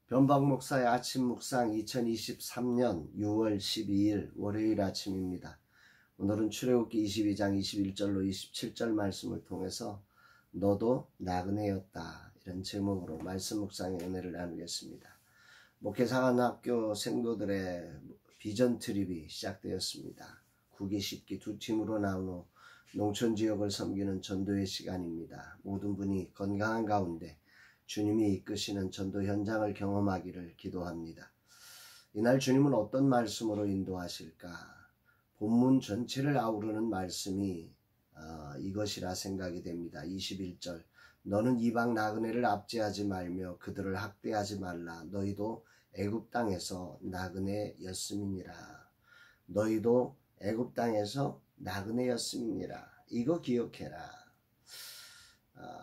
변박 목사의 아침 묵상 2023년 6월 12일 월요일 아침입니다. 오늘은 출애굽기 22장 21절로 27절 말씀을 통해서 너도 나그네였다, 이런 제목으로 말씀 묵상의 은혜를 나누겠습니다. 목회사관학교 생도들의 비전 트립이 시작되었습니다. 9기 10기 두 팀으로 나누어 농촌 지역을 섬기는 전도의 시간입니다. 모든 분이 건강한 가운데 주님이 이끄시는 전도 현장을 경험하기를 기도합니다. 이날 주님은 어떤 말씀으로 인도하실까? 본문 전체를 아우르는 말씀이 이것이라 생각이 됩니다. 21절, 너는 이방 나그네를 압제하지 말며 그들을 학대하지 말라. 너희도 애굽 땅에서 나그네였음이니라. 너희도 애굽 땅에서 나그네였음이니라. 이거 기억해라.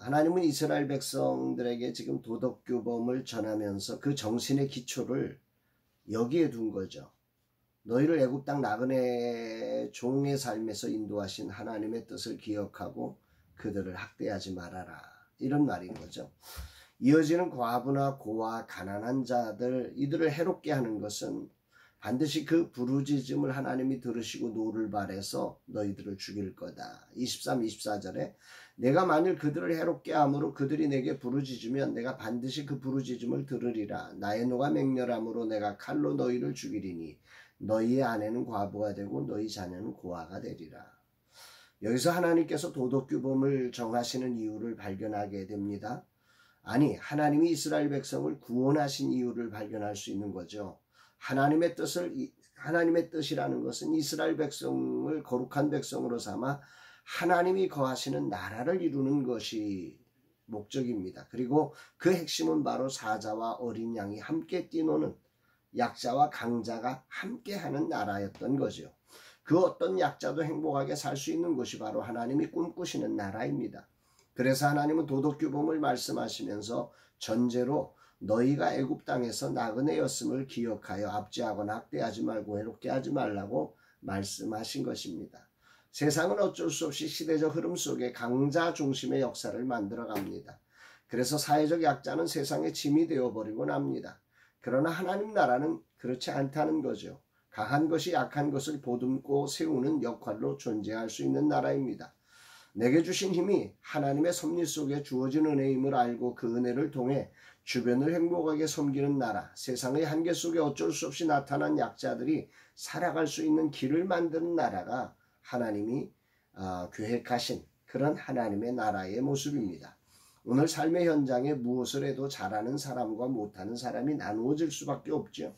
하나님은 이스라엘 백성들에게 지금 도덕규범을 전하면서 그 정신의 기초를 여기에 둔 거죠. 너희를 애굽 땅 나그네 종의 삶에서 인도하신 하나님의 뜻을 기억하고 그들을 학대하지 말아라, 이런 말인 거죠. 이어지는 과부나 고아, 가난한 자들, 이들을 해롭게 하는 것은 반드시 그 부르짖음을 하나님이 들으시고 노를 발해서 너희들을 죽일 거다. 23, 24절에 내가 만일 그들을 해롭게 함으로 그들이 내게 부르짖으면 내가 반드시 그 부르짖음을 들으리라. 나의 노가 맹렬함으로 내가 칼로 너희를 죽이리니 너희의 아내는 과부가 되고 너희 자녀는 고아가 되리라. 여기서 하나님께서 도덕규범을 정하시는 이유를 발견하게 됩니다. 아니, 하나님이 이스라엘 백성을 구원하신 이유를 발견할 수 있는 거죠. 하나님의 뜻이라는 것은 이스라엘 백성을 거룩한 백성으로 삼아 하나님이 거하시는 나라를 이루는 것이 목적입니다. 그리고 그 핵심은 바로 사자와 어린 양이 함께 뛰노는, 약자와 강자가 함께하는 나라였던 거죠. 그 어떤 약자도 행복하게 살 수 있는 곳이 바로 하나님이 꿈꾸시는 나라입니다. 그래서 하나님은 도덕규범을 말씀하시면서 전제로 너희가 애굽 땅에서 나그네였음을 기억하여 압제하거나 학대하지 말고 해롭게 하지 말라고 말씀하신 것입니다. 세상은 어쩔 수 없이 시대적 흐름 속에 강자 중심의 역사를 만들어갑니다. 그래서 사회적 약자는 세상의 짐이 되어버리곤 합니다. 그러나 하나님 나라는 그렇지 않다는 거죠. 강한 것이 약한 것을 보듬고 세우는 역할로 존재할 수 있는 나라입니다. 내게 주신 힘이 하나님의 섭리 속에 주어진 은혜임을 알고 그 은혜를 통해 주변을 행복하게 섬기는 나라, 세상의 한계 속에 어쩔 수 없이 나타난 약자들이 살아갈 수 있는 길을 만드는 나라가 하나님이 계획하신 그런 하나님의 나라의 모습입니다. 오늘 삶의 현장에 무엇을 해도 잘하는 사람과 못하는 사람이 나누어질 수밖에 없죠.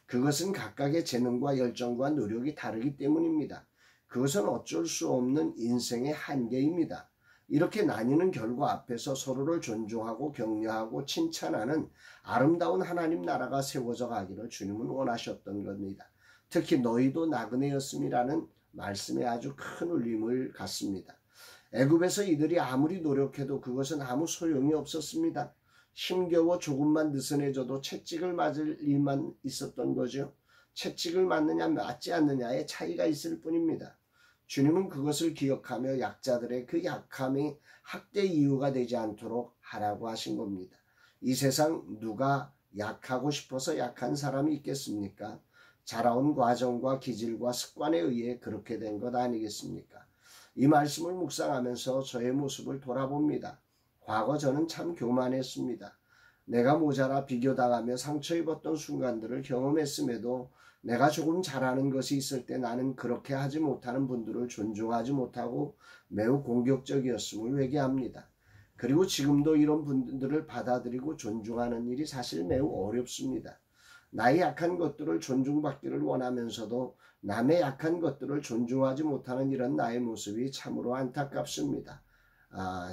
그것은 각각의 재능과 열정과 노력이 다르기 때문입니다. 그것은 어쩔 수 없는 인생의 한계입니다. 이렇게 나뉘는 결과 앞에서 서로를 존중하고 격려하고 칭찬하는 아름다운 하나님 나라가 세워져 가기를 주님은 원하셨던 겁니다. 특히 너희도 나그네였음이라는 말씀에 아주 큰 울림을 갖습니다. 애굽에서 이들이 아무리 노력해도 그것은 아무 소용이 없었습니다. 힘겨워 조금만 느슨해져도 채찍을 맞을 일만 있었던 거죠. 채찍을 맞느냐 맞지 않느냐의 차이가 있을 뿐입니다. 주님은 그것을 기억하며 약자들의 그 약함이 학대 이유가 되지 않도록 하라고 하신 겁니다. 이 세상 누가 약하고 싶어서 약한 사람이 있겠습니까? 자라온 과정과 기질과 습관에 의해 그렇게 된 것 아니겠습니까? 이 말씀을 묵상하면서 저의 모습을 돌아봅니다. 과거 저는 참 교만했습니다. 내가 모자라 비교당하며 상처 입었던 순간들을 경험했음에도 내가 조금 잘하는 것이 있을 때 나는 그렇게 하지 못하는 분들을 존중하지 못하고 매우 공격적이었음을 회개합니다. 그리고 지금도 이런 분들을 받아들이고 존중하는 일이 사실 매우 어렵습니다. 나의 약한 것들을 존중받기를 원하면서도 남의 약한 것들을 존중하지 못하는 이런 나의 모습이 참으로 안타깝습니다.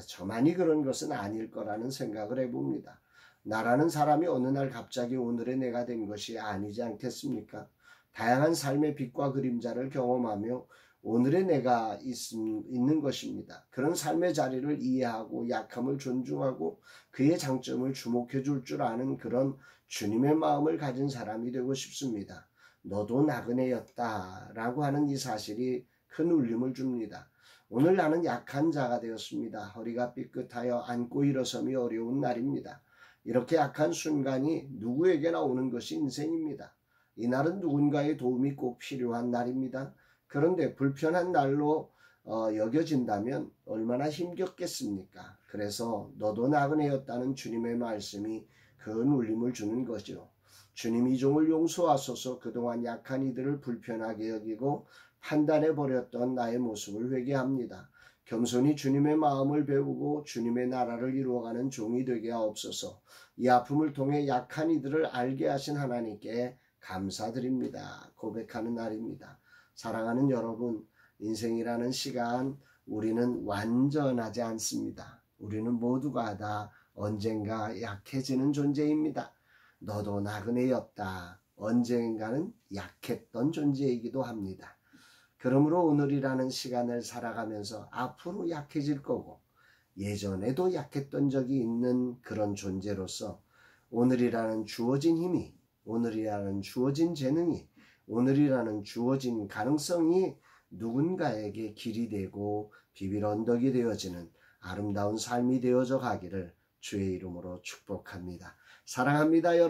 저만이 그런 것은 아닐 거라는 생각을 해봅니다. 나라는 사람이 어느 날 갑자기 오늘의 내가 된 것이 아니지 않겠습니까? 다양한 삶의 빛과 그림자를 경험하며 오늘의 내가 있는 것입니다. 그런 삶의 자리를 이해하고 약함을 존중하고 그의 장점을 주목해 줄 줄 아는 그런 주님의 마음을 가진 사람이 되고 싶습니다. 너도 나그네였다 라고 하는 이 사실이 큰 울림을 줍니다. 오늘 나는 약한 자가 되었습니다. 허리가 삐끗하여 앉고 일어섬이 어려운 날입니다. 이렇게 약한 순간이 누구에게나 오는 것이 인생입니다. 이날은 누군가의 도움이 꼭 필요한 날입니다. 그런데 불편한 날로 여겨진다면 얼마나 힘겹겠습니까? 그래서 너도 나그네였다는 주님의 말씀이 큰 울림을 주는 거죠. 주님 이 종을 용서하소서. 그동안 약한 이들을 불편하게 여기고 판단해버렸던 나의 모습을 회개합니다. 겸손히 주님의 마음을 배우고 주님의 나라를 이루어가는 종이 되게 하옵소서. 이 아픔을 통해 약한 이들을 알게 하신 하나님께 감사드립니다. 고백하는 날입니다. 사랑하는 여러분, 인생이라는 시간 우리는 완전하지 않습니다. 우리는 모두가 다 언젠가 약해지는 존재입니다. 너도 나그네였다. 언젠가는 약했던 존재이기도 합니다. 그러므로 오늘이라는 시간을 살아가면서 앞으로 약해질 거고 예전에도 약했던 적이 있는 그런 존재로서 오늘이라는 주어진 힘이, 오늘이라는 주어진 재능이, 오늘이라는 주어진 가능성이 누군가에게 길이 되고 비빌 언덕이 되어지는 아름다운 삶이 되어져 가기를 주의 이름으로 축복합니다. 사랑합니다, 여러분.